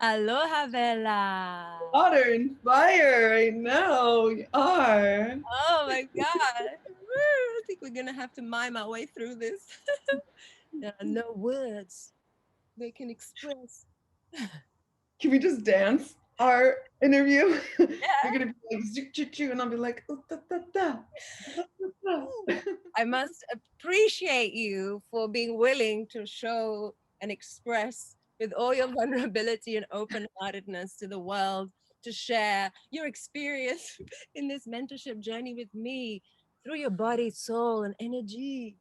Aloha, Bella. Water and fire. I know you are. Oh my God. Woo, I think we're going to have to mime our way through this. There are no words they can express. Can we just dance our interview? You're Yeah. gonna be like choo, and I'll be like "Ooh, da, da, da, da, da, da." I must appreciate you for being willing to show and express with all your vulnerability and open heartedness to the world to share your experience in this mentorship journey with me through your body, soul, and energy.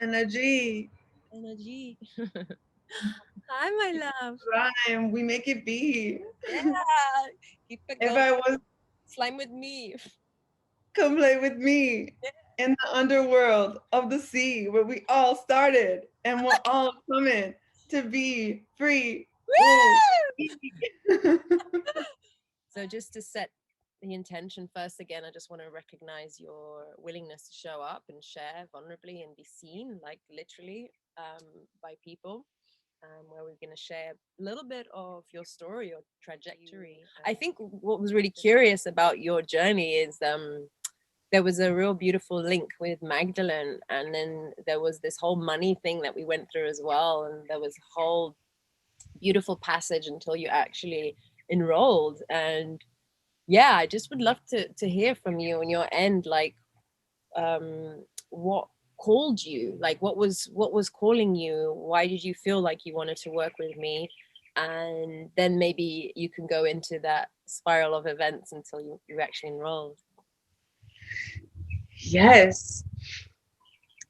Energy, Energy. Hi, my love. rhyme. We make it be. Yeah. Keep it If going. I was, Slime with me. come play with me in the underworld of the sea where we all started and we're all coming to be free. Ooh. Woo! So, just to set the intention first, again, I just want to recognize your willingness to show up and share vulnerably and be seen, like literally, by people. Where we're going to share a little bit of your story, your trajectory. I think what was really curious about your journey is there was a real beautiful link with Magdalene, and then there was this whole money thing that we went through as well, and there was a whole beautiful passage until you actually enrolled. And yeah, I just would love to hear from you on your end, like what called you, like what was calling you, why did you feel like you wanted to work with me, and then maybe you can go into that spiral of events until you actually enrolled. Yes,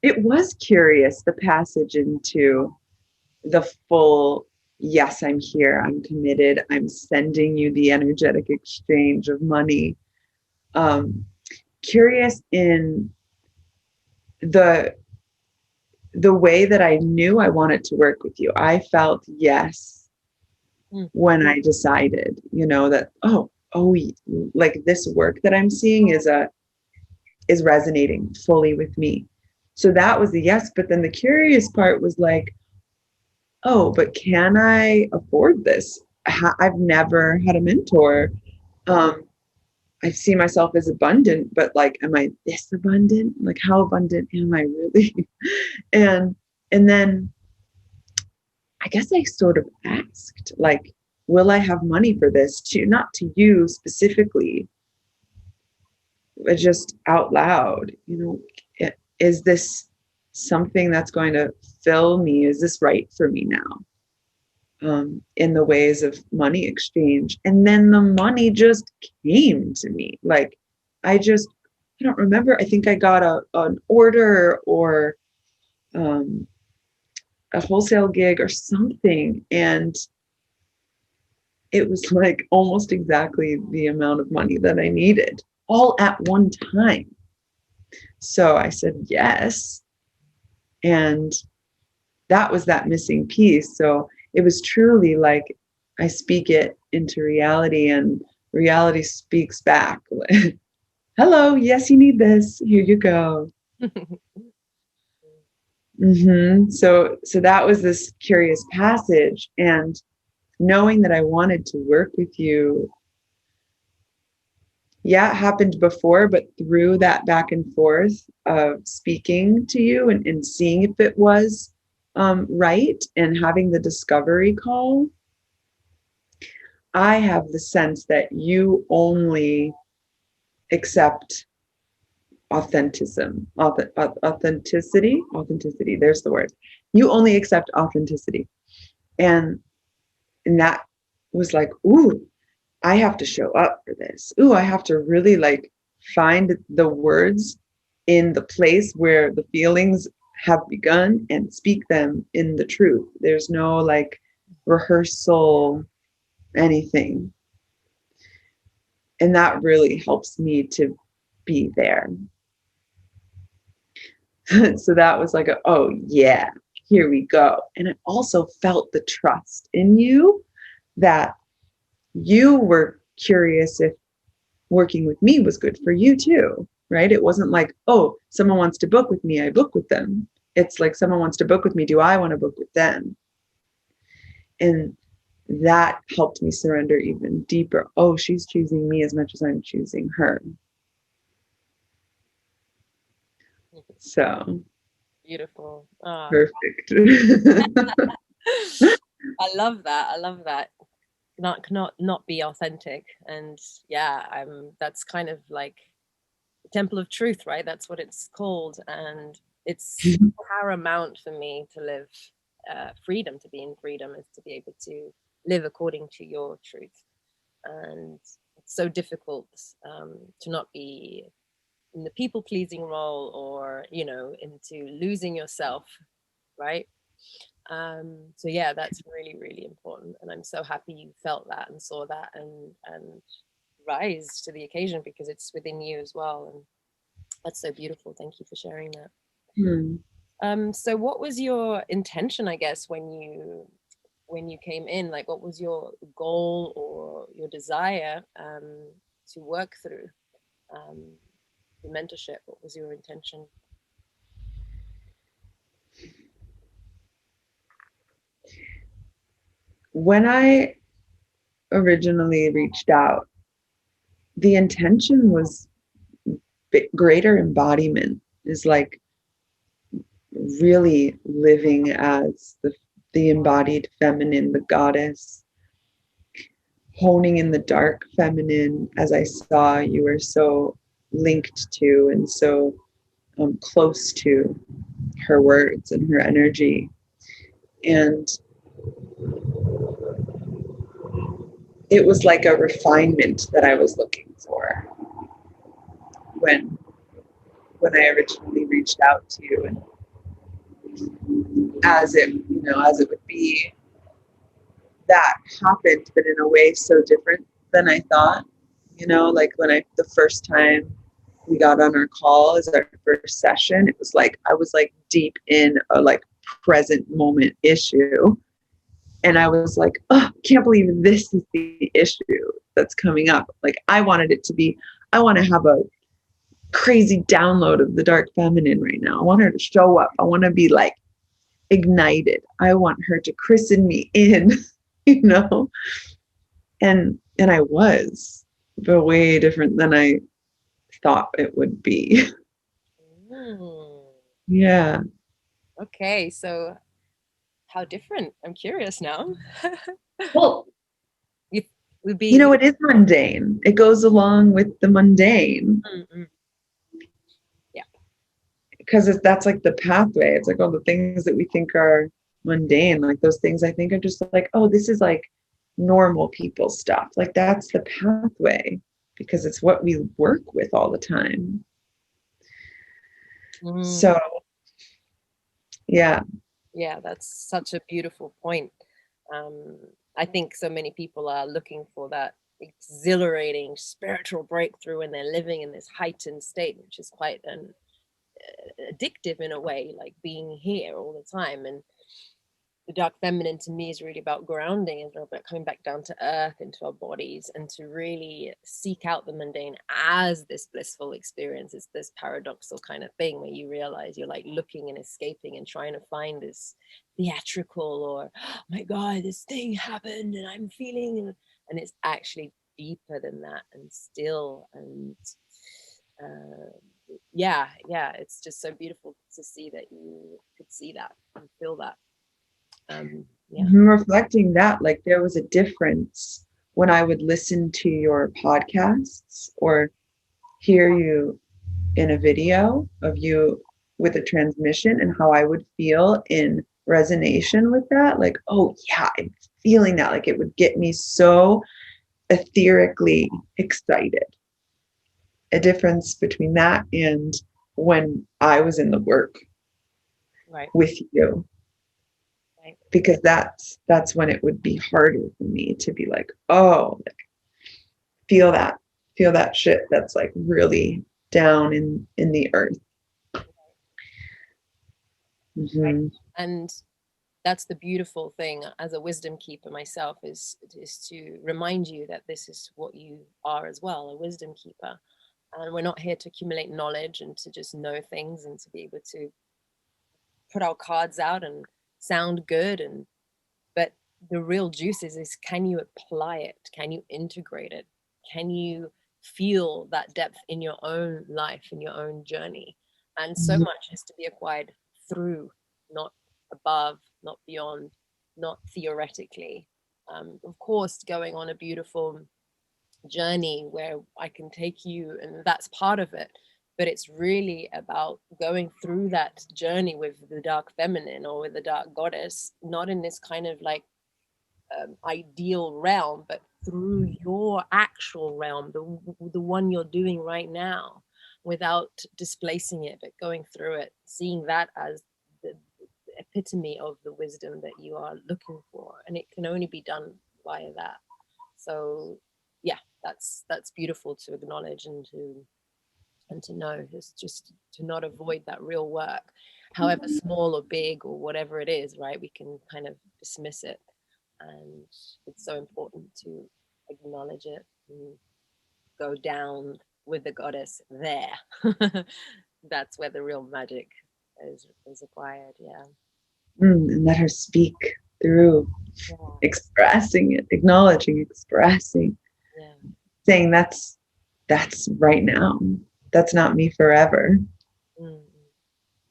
it was curious, the passage into the full, yes, I'm here, I'm committed, I'm sending you the energetic exchange of money. Um, Curious in the the way that I knew I wanted to work with you. I felt yes when I decided, that like this work that I'm seeing is resonating fully with me. So that was the yes. But then the curious part was like, oh, but can I afford this? I've never had a mentor. Um, I see myself as abundant, but like, am I this abundant? Like, how abundant am I really? and and then I guess I sort of asked, like, will I have money for this? To not to you specifically, but just out loud. Is this something that's going to fill me? Is this right for me now? In the ways of money exchange. And then the money just came to me. Like, I don't remember. I think I got an order or um, a wholesale gig or something. And it was like almost exactly the amount of money that I needed all at one time. So I said yes. And that was that missing piece. So it was truly like I speak it into reality and reality speaks back. Hello, yes, you need this. Here you go. So that was this curious passage. And knowing that I wanted to work with you, yeah, it happened before, but through that back and forth of speaking to you and seeing if it was right and having the discovery call, I have the sense that you only accept authenticity. There's the word. You only accept authenticity. And that was like, ooh, I have to show up for this. Ooh, I have to really like find the words in the place where the feelings have begun and speak them in the truth. There's no like rehearsal, anything. And that really helps me to be there. So that was like, oh yeah, here we go. And I also felt the trust in you that you were curious if working with me was good for you too, right? It wasn't like, oh, someone wants to book with me, I book with them. It's like someone wants to book with me, do I want to book with them? And that helped me surrender even deeper. Oh, she's choosing me as much as I'm choosing her. So Beautiful. Ah, perfect. I love that. I love that. Not be authentic. And yeah, that's kind of like temple of truth, right? That's what it's called. And it's paramount for me to live freedom, to be in freedom, is to be able to live according to your truth. And it's so difficult to not be in the people pleasing role, or into losing yourself, right? So yeah, that's really, really important, and I'm so happy you felt that and saw that and rise to the occasion, because it's within you as well, and that's so beautiful. Thank you for sharing that. So what was your intention, I guess, when you came in? Like, what was your goal or your desire to work through the mentorship? What was your intention? When I originally reached out, the intention was greater embodiment, is like really living as the embodied feminine, the goddess, honing in the dark feminine, as I saw you were so linked to and so close to her words and her energy. And it was like a refinement that I was looking for when I originally reached out to you, and as it would be, that happened, but in a way so different than I thought. Like when the first time we got on our call as our first session, it was like I was like deep in a like present moment issue, and I was like, oh, I can't believe this is the issue that's coming up. Like I want to have a crazy download of the dark feminine right now. I want her to show up. I want to be like ignited. I want her to christen me in, you know? And I was, but way different than I thought it would be. Yeah. Okay, so how different? I'm curious now. Well, it would be it is mundane. It goes along with the mundane. Yeah. Because that's like the pathway. It's like all the things that we think are mundane, like those things I think are just like, oh, this is like normal people stuff. Like that's the pathway, because it's what we work with all the time. So yeah. Yeah, that's such a beautiful point. I think so many people are looking for that exhilarating spiritual breakthrough, and they're living in this heightened state, which is quite addictive in a way, like being here all the time. And the dark feminine to me is really about grounding and about coming back down to earth, into our bodies, and to really seek out the mundane as this blissful experience. It's this paradoxical kind of thing where you realize you're like looking and escaping and trying to find this theatrical, or oh my God, this thing happened and I'm feeling, and it's actually deeper than that and still. And yeah, it's just so beautiful to see that you could see that and feel that. Yeah. Reflecting that, like there was a difference when I would listen to your podcasts or hear you in a video of you with a transmission, and how I would feel in resonation with that. Like, oh yeah, I'm feeling that. Like it would get me so etherically excited. A difference between that and when I was in the work with you. Because that's when it would be harder for me to be like, oh, feel that shit that's like really down in the earth. And that's the beautiful thing as a wisdom keeper myself, is to remind you that this is what you are as well, a wisdom keeper. And we're not here to accumulate knowledge and to just know things and to be able to put our cards out and sound good, but the real juice is can you apply it? Can you integrate it? Can you feel that depth in your own life, in your own journey? And so much is to be acquired through, not above, not beyond, not theoretically. Of course, going on a beautiful journey where I can take you, and that's part of it. But it's really about going through that journey with the dark feminine or with the dark goddess, not in this kind of like ideal realm, but through your actual realm, the one you're doing right now, without displacing it, but going through it, seeing that as the epitome of the wisdom that you are looking for, and it can only be done via that. So yeah, that's beautiful to acknowledge and to know. It's just to not avoid that real work, however small or big or whatever it is, right? We can kind of dismiss it, and it's so important to acknowledge it and go down with the goddess there. That's where the real magic is acquired. Yeah. And let her speak through, Yeah. expressing it, acknowledging, expressing, Yeah. saying that's right now. That's not me forever. Yeah.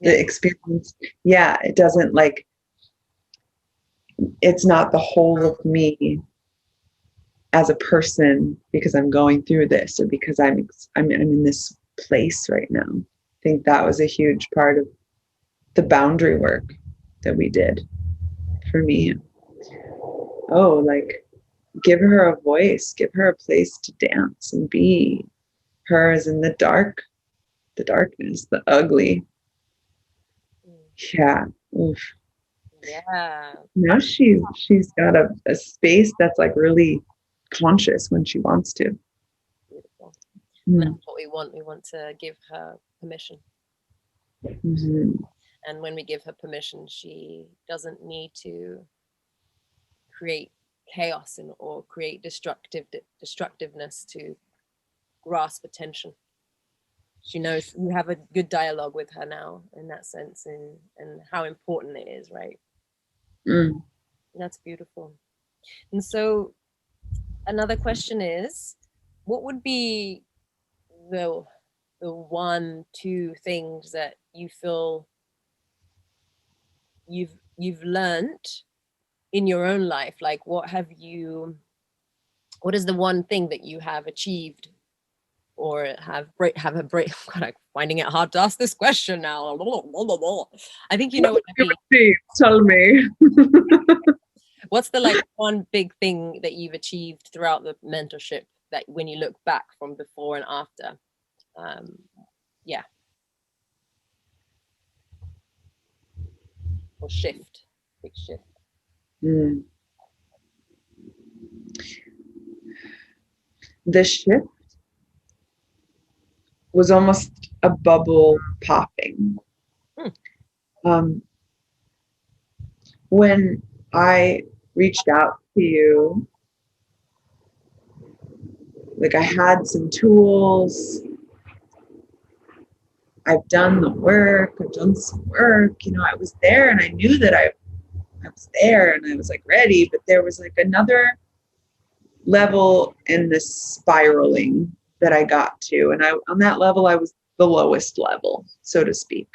The experience, yeah, it doesn't like, it's not the whole of me as a person because I'm going through this or because I'm in this place right now. I think that was a huge part of the boundary work that we did for me. Oh, like give her a voice, give her a place to dance and be. Her is in the dark, the darkness, the ugly. Yeah. Oof. Yeah. Now she's got a space that's like really conscious when she wants to. Beautiful. Mm. That's what we want. We want to give her permission. Mm-hmm. And when we give her permission, she doesn't need to create chaos or create destructiveness to grasp attention. She knows you have a good dialogue with her now in that sense, and how important it is, right? Mm. That's beautiful. And so another question is, what would be the one, two things that you feel you've learned in your own life? Like what is the one thing that you have achieved or have a break? God, I'm finding it hard to ask this question now. I think you know what I mean. Tell me. What's the like one big thing that you've achieved throughout the mentorship that when you look back from before and after? Yeah. Or shift. Big shift. Mm. The shift was almost a bubble popping. When I reached out to you, like I had some tools, I've done the work, I've done some work, I was there and I knew that I was there and I was like ready, but there was like another level in the spiraling that I got to. And on that level, I was the lowest level, so to speak.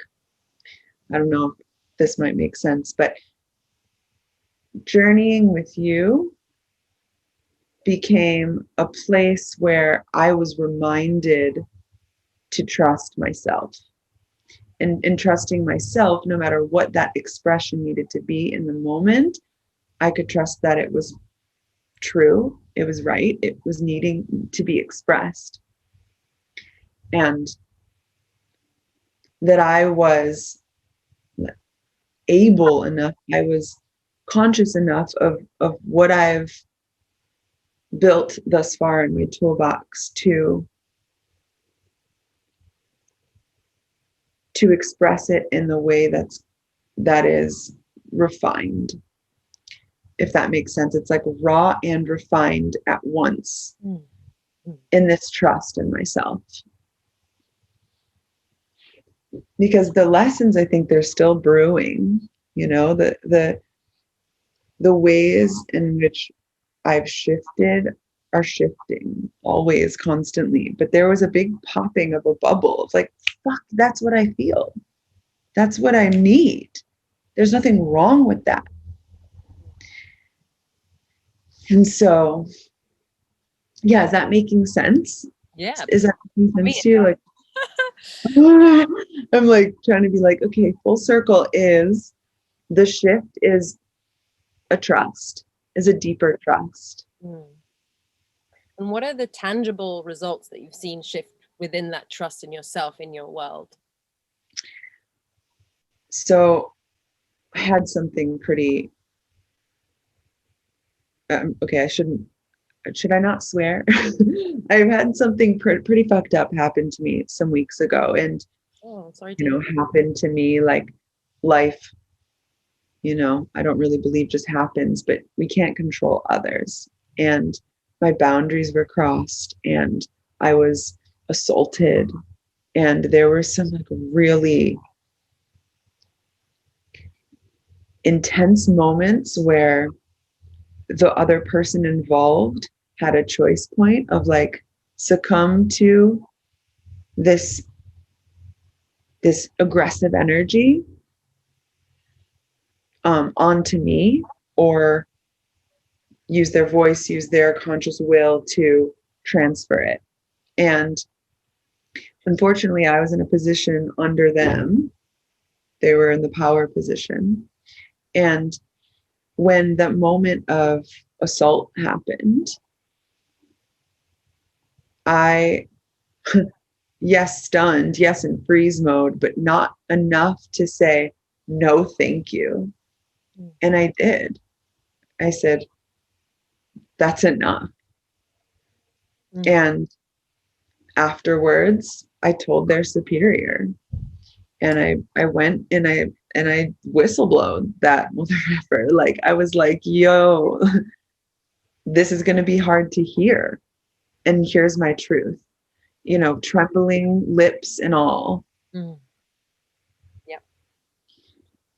I don't know if this might make sense, but journeying with you became a place where I was reminded to trust myself. And trusting myself, no matter what that expression needed to be in the moment, I could trust that it was true, it was right, it was needing to be expressed. And that I was able enough, I was conscious enough of what I've built thus far in my toolbox to express it in the way that is refined, if that makes sense. It's like raw and refined at once in this trust in myself. Because the lessons, I think they're still brewing, the the ways in which I've shifted are shifting always, constantly. But there was a big popping of a bubble. It's like, fuck, that's what I feel. That's what I need. There's nothing wrong with that. And so, yeah, is that making sense? Yeah. Is that making For me, sense to you? Like, I'm like trying to be like, okay, full circle is the shift is a trust, is a deeper trust. Mm. And what are the tangible results that you've seen shift within that trust in yourself, in your world? So I had something pretty, okay, should I not swear? I've had something pretty fucked up happen to me some weeks ago. And, Oh, sorry you to know, happened to me like life, you know, I don't really believe just happens, but we can't control others. And my boundaries were crossed and I was assaulted. And there were some like really intense moments where the other person involved had a choice point of like succumb to this aggressive energy onto me, or use their voice, use their conscious will to transfer it. And unfortunately, I was in a position under them. They were in the power position. And when that moment of assault happened, I, yes, stunned, yes, in freeze mode, but not enough to say, no, thank you. And I did. I said, that's enough. And afterwards, I told their superior, and I went and I whistleblowed that motherfucker. Like, I was like, yo, this is going to be hard to hear. And here's my truth, you know, trembling lips and all. Yep.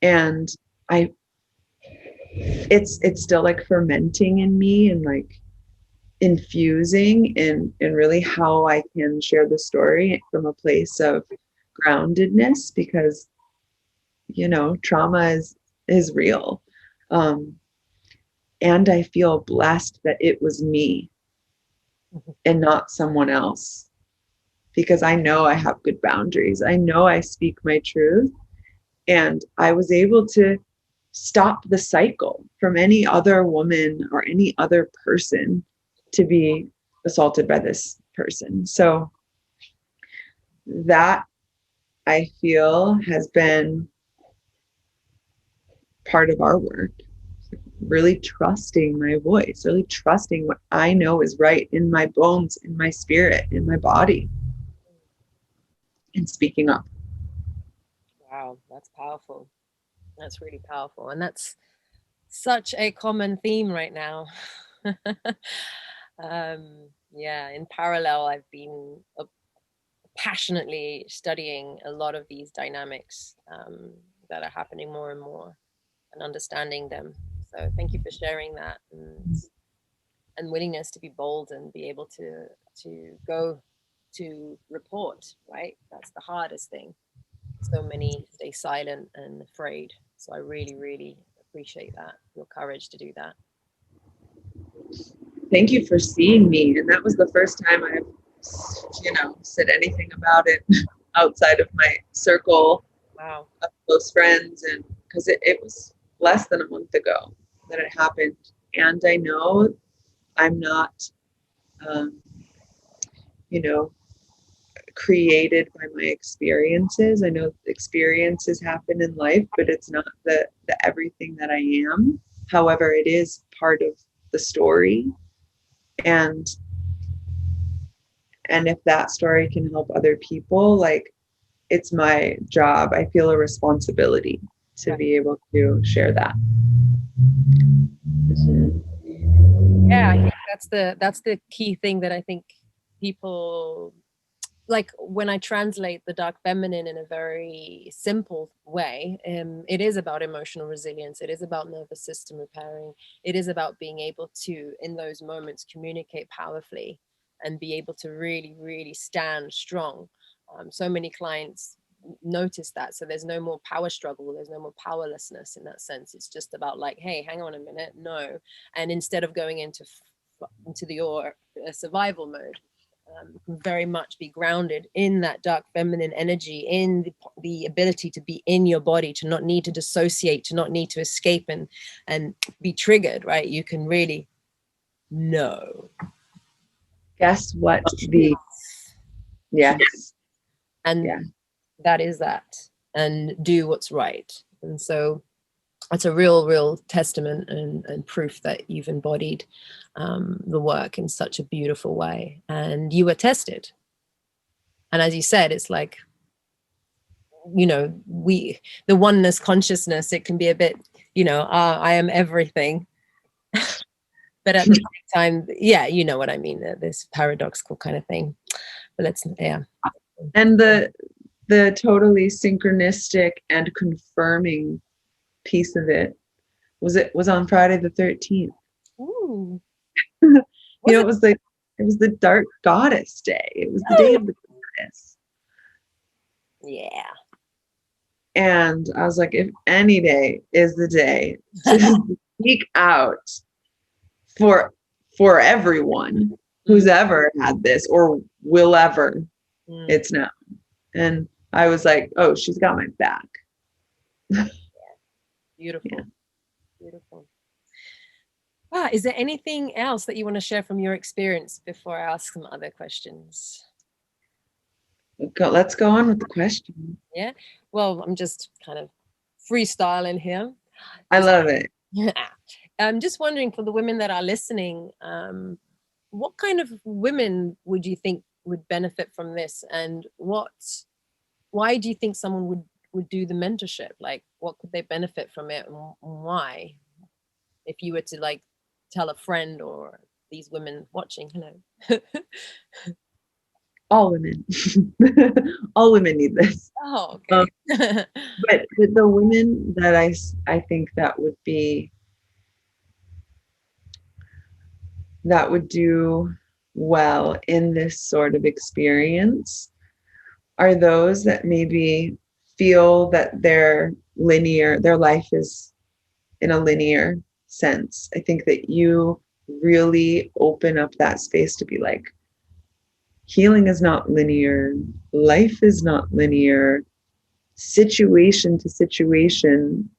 And it's still like fermenting in me and like infusing in really how I can share the story from a place of groundedness, because, you know, trauma is real. And I feel blessed that it was me and not someone else, because I know I have good boundaries. I know I speak my truth, and I was able to stop the cycle from any other woman or any other person to be assaulted by this person. So that, I feel, has been part of our work. Really trusting my voice, really trusting what I know is right in my bones, in my spirit, in my body, and speaking up. Wow, that's powerful. That's really powerful. And that's such a common theme right now. Yeah, in parallel, I've been passionately studying a lot of these dynamics that are happening more and more, and understanding them. So thank you for sharing that, and willingness to be bold and be able to go to report, right? That's the hardest thing. So many stay silent and afraid. So I really, really appreciate that, your courage to do that. Thank you for seeing me. And that was the first time I've, you know, said anything about it outside of my circle Wow. of close friends. And because it was less than a month ago that it happened. And I know I'm not, you know, created by my experiences. I know experiences happen in life, but it's not the everything that I am. However, it is part of the story. And if that story can help other people, like, it's my job. I feel a responsibility to be able to share that. Yeah, I think that's the key thing that I think people like when I translate the dark feminine in a very simple way, it is about emotional resilience. It is about nervous system repairing. It is about being able to, in those moments, communicate powerfully and be able to really, really stand strong. So many clients notice that. So there's no more power struggle. There's no more powerlessness in that sense. It's just about like, hey, hang on a minute, no. And instead of going into your survival mode, very much be grounded in that dark feminine energy, in the ability to be in your body, to not need to dissociate, to not need to escape and be triggered, right? You can really know. Guess what? Yes. And yeah. that is that. And do what's right. And so it's a real testament and proof that you've embodied the work in such a beautiful way. And you were tested. And as you said, it's like, you know, the oneness consciousness, it can be a bit, you know, I am everything. But at the same time, yeah, you know what I mean, this paradoxical kind of thing. But let's, yeah. And the totally synchronistic and confirming piece of it was on Friday the 13th. Ooh. You know, it was the dark goddess day. It was the day of the goddess. Yeah. And I was like, if any day is the day to speak out for everyone who's ever had this or will ever, it's now. And I was like, oh, she's got my back. Beautiful. Yeah. Beautiful. Is there anything else that you want to share from your experience before I ask some other questions? Let's go on with the question. Yeah. Well, I'm just kind of freestyling here. I love it. I'm just wondering, for the women that are listening, what kind of women would you think would benefit from this? And why do you think someone would do the mentorship? Like, what could they benefit from it and why? If you were to like tell a friend or these women watching, hello. All women. All women need this. Oh, okay. But the women that I think that would do well in this sort of experience are those that maybe feel that their life is in a linear sense. I think that you really open up that space to be like, healing is not linear. Life is not linear. Situation to situation,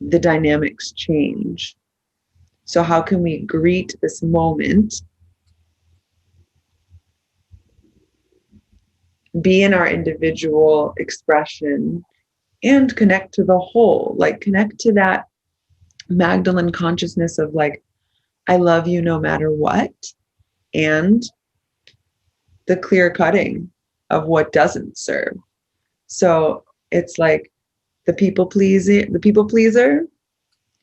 the dynamics change. So how can we greet this moment, be in our individual expression, and connect to the whole, like connect to that Magdalene consciousness of like, I love you no matter what, and the clear cutting of what doesn't serve. So it's like the people pleaser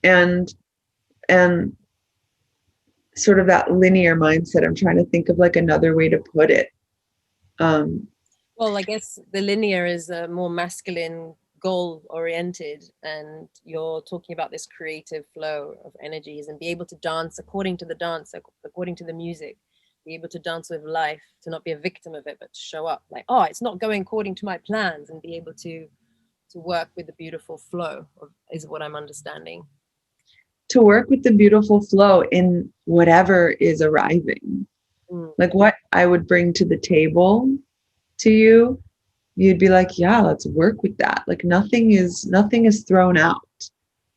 and sort of that linear mindset. I'm trying to think of like another way to put it. Well, I guess the linear is a more masculine, goal oriented, and you're talking about this creative flow of energies and be able to dance according to the dance, according to the music, be able to dance with life, to not be a victim of it, but to show up like, oh, it's not going according to my plans, and be able to work with the beautiful flow is what I'm understanding. To work with the beautiful flow in whatever is arriving. Like what I would bring to the table to you, you'd be like, yeah, let's work with that. Like nothing is thrown out.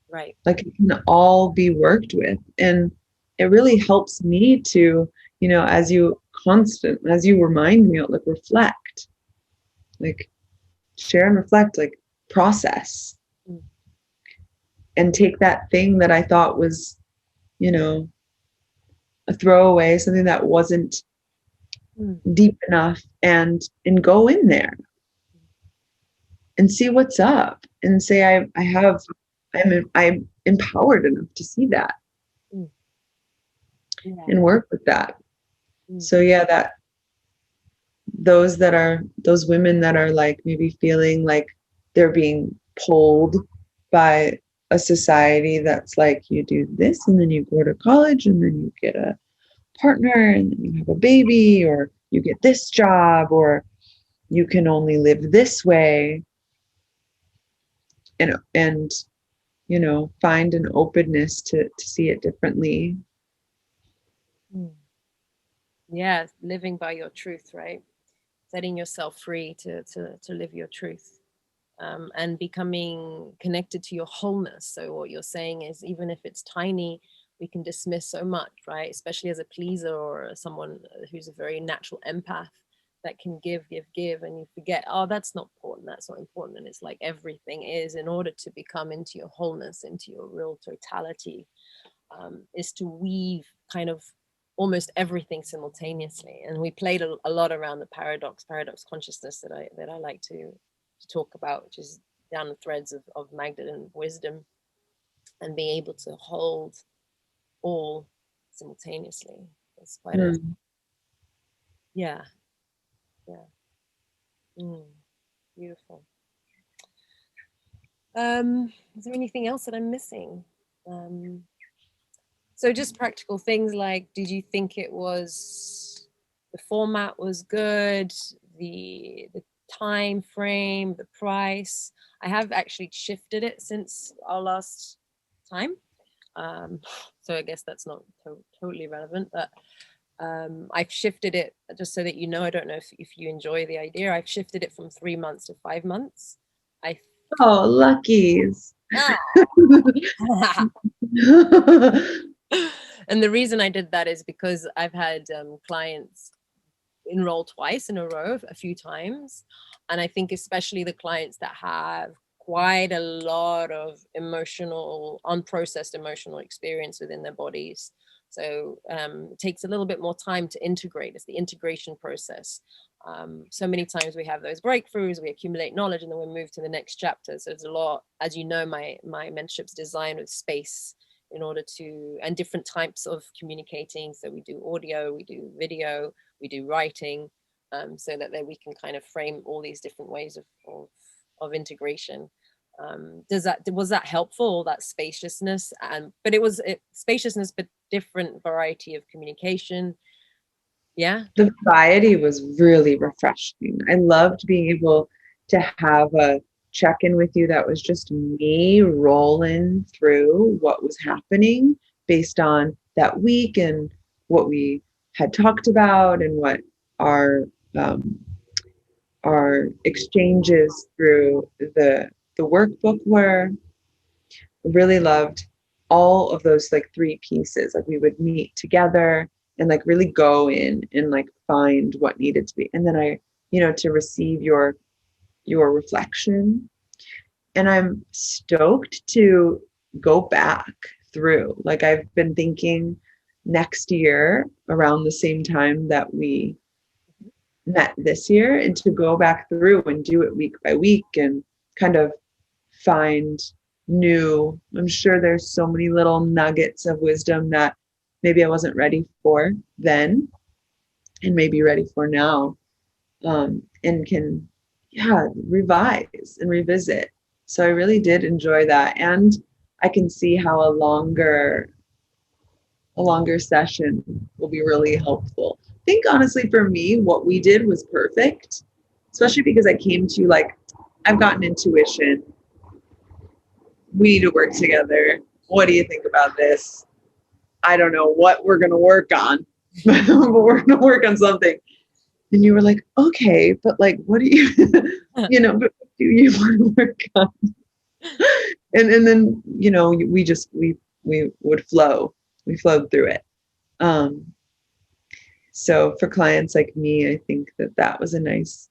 Right. Like it can all be worked with. And it really helps me to, you know, as you remind me, like reflect, like share and reflect, like process. And take that thing that I thought was, you know, a throwaway, something that wasn't deep enough, and go in there and see what's up, and say I'm empowered enough to see that and work with that. So yeah, those women that are like maybe feeling like they're being pulled by a society that's like, you do this and then you go to college and then you get a partner and then you have a baby, or you get this job, or you can only live this way, and find an openness to see it differently. Yeah, living by your truth, right? Setting yourself free to live your truth, and becoming connected to your wholeness. So what you're saying is, even if it's tiny, we can dismiss so much, right? Especially as a pleaser or someone who's a very natural empath that can give, and you forget, oh, that's not important, that's not important. And it's like everything is, in order to become into your wholeness, into your real totality, is to weave kind of almost everything simultaneously. And we played a lot around the paradox consciousness that I like to talk about, which is down the threads of Magdalene wisdom, and being able to hold all simultaneously. It's quite a yeah. Beautiful. Is there anything else that I'm missing? So just practical things like, did you think the format was good, the time frame, the price? I have actually shifted it since our last time. So I guess that's not totally relevant, but I've shifted it, just so that you know, I don't know if you enjoy the idea, I've shifted it from 3 months to 5 months. Oh, luckies. And the reason I did that is because I've had clients enroll twice in a row, a few times. And I think especially the clients that have quite a lot of unprocessed emotional experience within their bodies. So it takes a little bit more time to integrate. It's the integration process. So many times we have those breakthroughs, we accumulate knowledge, and then we move to the next chapter. So there's a lot, as you know, my mentorship's designed with space in order to, and different types of communicating. So we do audio, we do video, we do writing, so that we can kind of frame all these different ways of integration. Was that helpful, that spaciousness? But it was spaciousness, but different variety of communication. Yeah. The variety was really refreshing. I loved being able to have a check-in with you that was just me rolling through what was happening based on that week and what we had talked about and what our exchanges through the workbook were. Really loved all of those like 3 pieces. Like we would meet together and like really go in and like find what needed to be, and then I to receive your reflection. And I'm stoked to go back through. Like I've been thinking next year around the same time that we met this year, and to go back through and do it week by week and kind of find new. I'm sure there's so many little nuggets of wisdom that maybe I wasn't ready for then and maybe ready for now, and can revise and revisit. So I really did enjoy that, and I can see how a longer session will be really helpful. I think honestly for me, what we did was perfect, especially because I came to like, I've got an intuition. We need to work together. What do you think about this? I don't know what we're going to work on, but we're going to work on something. And you were like, okay, but like, what do you, but what do you want to work on? And then, we would flow. We flowed through it. So for clients like me, I think that was a nice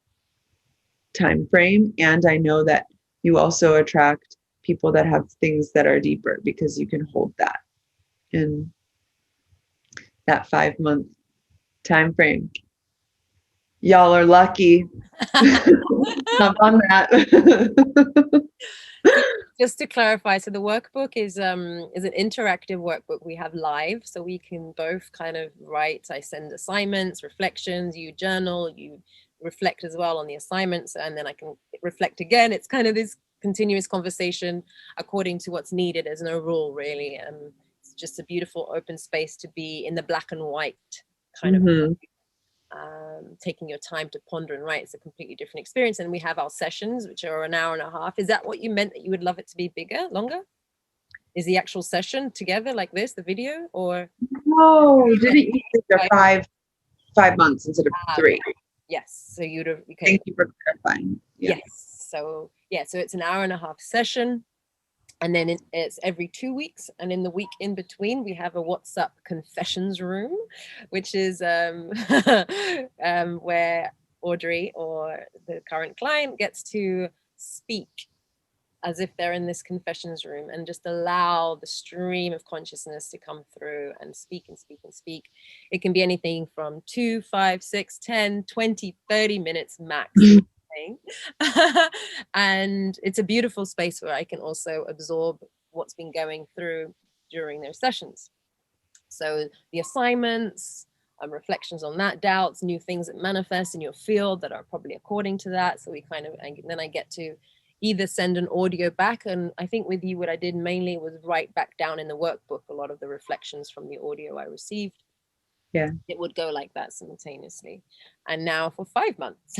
time frame. And I know that you also attract people that have things that are deeper, because you can hold that in that 5-month time frame. Y'all are lucky. Jump on that. Just to clarify, so the workbook is an interactive workbook. We have live, so we can both kind of write. I send assignments, reflections, you journal, you reflect as well on the assignments, and then I can reflect again. It's kind of this continuous conversation according to what's needed. There's no rule really. It's just a beautiful open space to be in the black and white kind of taking your time to ponder and write. It's a completely different experience. And we have our sessions, which are an hour and a half. Is that what you meant, that you would love it to be bigger, longer? Is the actual session together like this, the video, or? No, didn't you think they're 5 months instead of 3? Yes. So you'd have, okay. Thank you for clarifying. Yeah. Yes. So yeah, so it's an hour and a half session. And then it's every 2 weeks. And in the week in between, we have a WhatsApp confessions room, which is where Audrey, or the current client, gets to speak as if they're in this confessions room and just allow the stream of consciousness to come through and speak and speak and speak. It can be anything from 2, 5, 6, 10, 20, 30 minutes max. And it's a beautiful space where I can also absorb what's been going through during their sessions. So the assignments, reflections on that, doubts, new things that manifest in your field that are probably according to that. So we kind of, and then I get to either send an audio back, and I think with you what I did mainly was write back down in the workbook a lot of the reflections from the audio I received. Yeah, it would go like that simultaneously. And now for 5 months.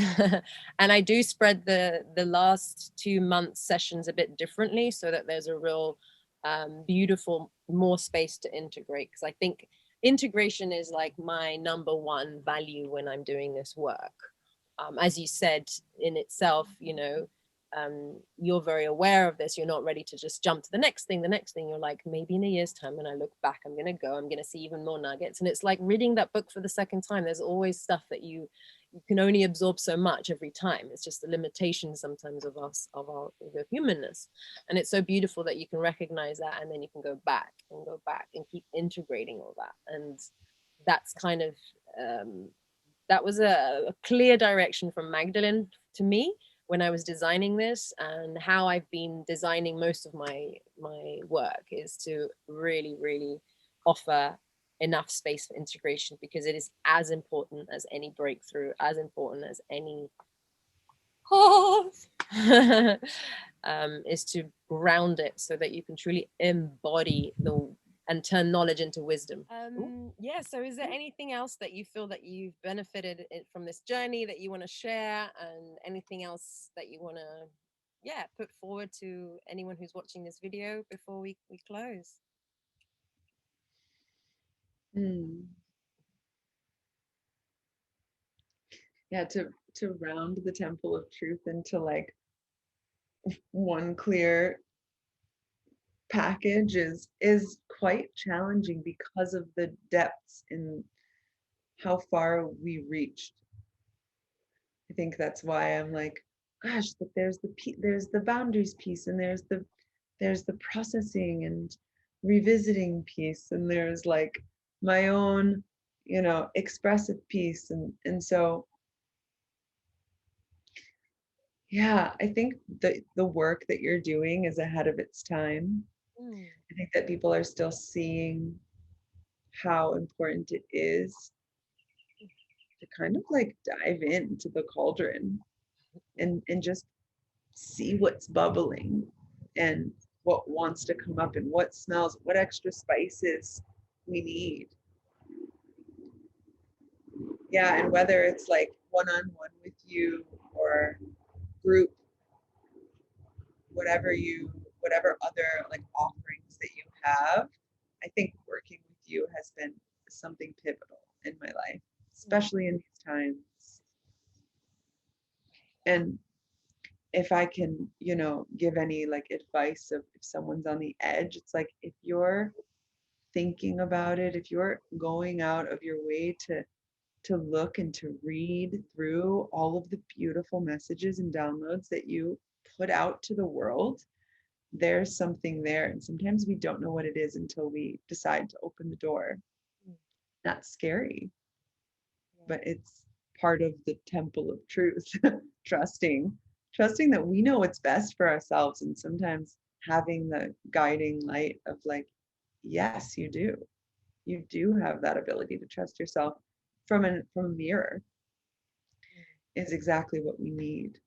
And I do spread the last 2 months sessions a bit differently, so that there's a real beautiful more space to integrate, because I think integration is like my number one value when I'm doing this work. As you said, in itself, you know, you're very aware of this. You're not ready to just jump to the next thing. You're like, maybe in a year's time when I look back, I'm going to see even more nuggets. And it's like reading that book for the second time. There's always stuff that you can only absorb so much every time. It's just the limitation sometimes of us, of our humanness. And it's so beautiful that you can recognize that, and then you can go back and keep integrating all that. And that's kind of that was a clear direction from Magdalene to me when I was designing this, and how I've been designing most of my work is to really, really offer enough space for integration, because it is as important as any breakthrough, as important as any is to ground it so that you can truly embody and turn knowledge into wisdom. Yeah, so is there anything else that you feel that you've benefited from this journey that you want to share, and anything else that you want to put forward to anyone who's watching this video before we close? Yeah, to round the temple of truth into like one clear package is quite challenging because of the depths in how far we reached. I think that's why I'm like, gosh, but there's the boundaries piece, and there's the processing and revisiting piece, and there's like my own, expressive piece, and so yeah, I think the work that you're doing is ahead of its time. I think that people are still seeing how important it is to kind of like dive into the cauldron and just see what's bubbling and what wants to come up and what smells, what extra spices we need. Yeah, and whether it's like one-on-one with you or group, whatever other like offerings that you have, I think working with you has been something pivotal in my life, especially in these times. And if I can, give any like advice of if someone's on the edge, it's like, if you're thinking about it, if you're going out of your way to look and to read through all of the beautiful messages and downloads that you put out to the world, there's something there. And sometimes we don't know what it is until we decide to open the door. That's scary, but it's part of the temple of truth. trusting that we know what's best for ourselves, and sometimes having the guiding light of like, yes, you do have that ability to trust yourself from a mirror. is exactly what we need.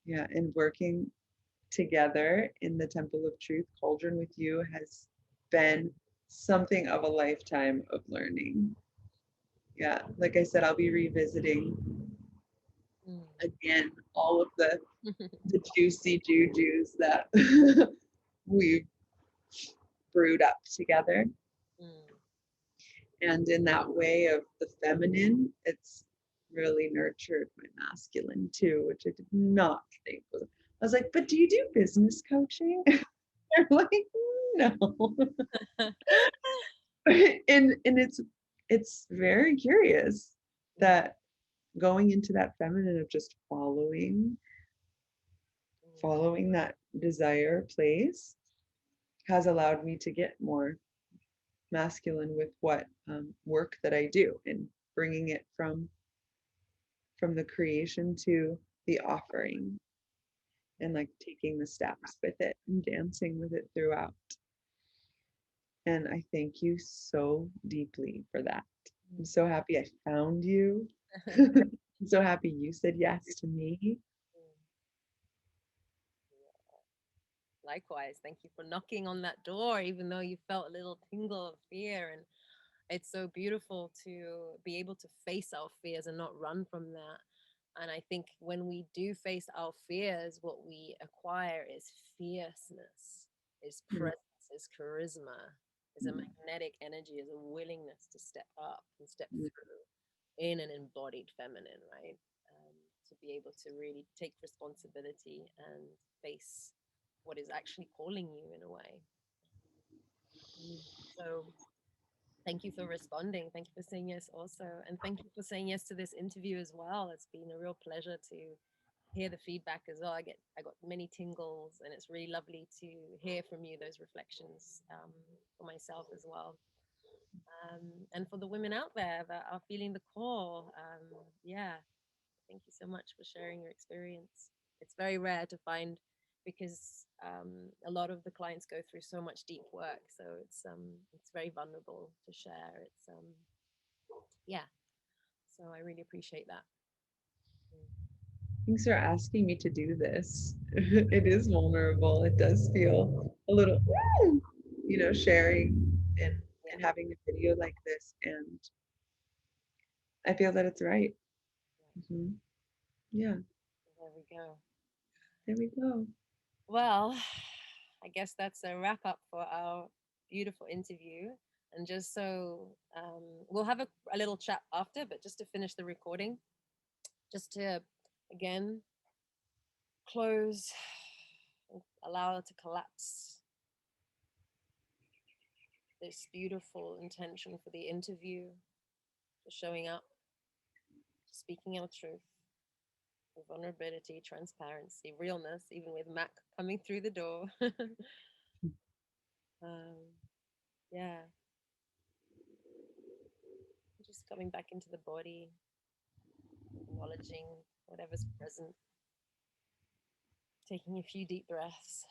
Yeah, and working together in the Temple of Truth Cauldron with you has been something of a lifetime of learning. Yeah, like I said, I'll be revisiting Mm. again all of the juicy jujus that we've brewed up together. Mm. And in that way of the feminine, it's really nurtured my masculine too, which I did not think was. I was like, but do you do business coaching? They're like, no. And it's very curious that going into that feminine of just following that desire place has allowed me to get more masculine with what work that I do, and bringing it from the creation to the offering, and like taking the steps with it and dancing with it throughout. And I thank you so deeply for that. I'm so happy I found you. I'm so happy you said yes to me. Likewise, thank you for knocking on that door, even though you felt a little tingle of fear. And it's so beautiful to be able to face our fears and not run from that. And I think when we do face our fears, what we acquire is fierceness, is Mm, presence, is charisma, is a mm, magnetic energy, is a willingness to step up and step mm, through in an embodied feminine, right? To be able to really take responsibility and face what is actually calling you in a way. So thank you for responding. Thank you for saying yes also. And thank you for saying yes to this interview as well. It's been a real pleasure to hear the feedback as well. I got many tingles, and it's really lovely to hear from you those reflections for myself as well. And for the women out there that are feeling the call, yeah, thank you so much for sharing your experience. It's very rare to find, because a lot of the clients go through so much deep work, so it's very vulnerable to share. It's yeah, so I really appreciate that. Thanks for asking me to do this. It is vulnerable. It does feel a little, sharing and Yeah, having a video like this. And I feel that it's right. Hmm. Yeah, there we go. there we go. Well, I guess that's a wrap up for our beautiful interview. And just so we'll have a little chat after, but just to finish the recording, just to again close, allow it to collapse this beautiful intention for the interview, for showing up, speaking our truth, vulnerability, transparency, realness, even with Mac coming through the door. um, yeah, just coming back into the body, acknowledging whatever's present, taking a few deep breaths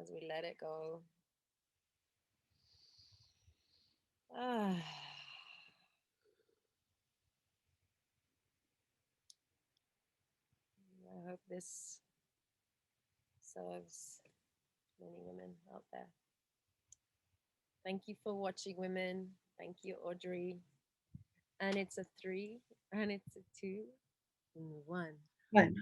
as we let it go. Ah, I hope this serves many women out there. Thank you for watching, women. Thank you, Audrey. And it's a 3, and it's a 2, and a 1. Fun.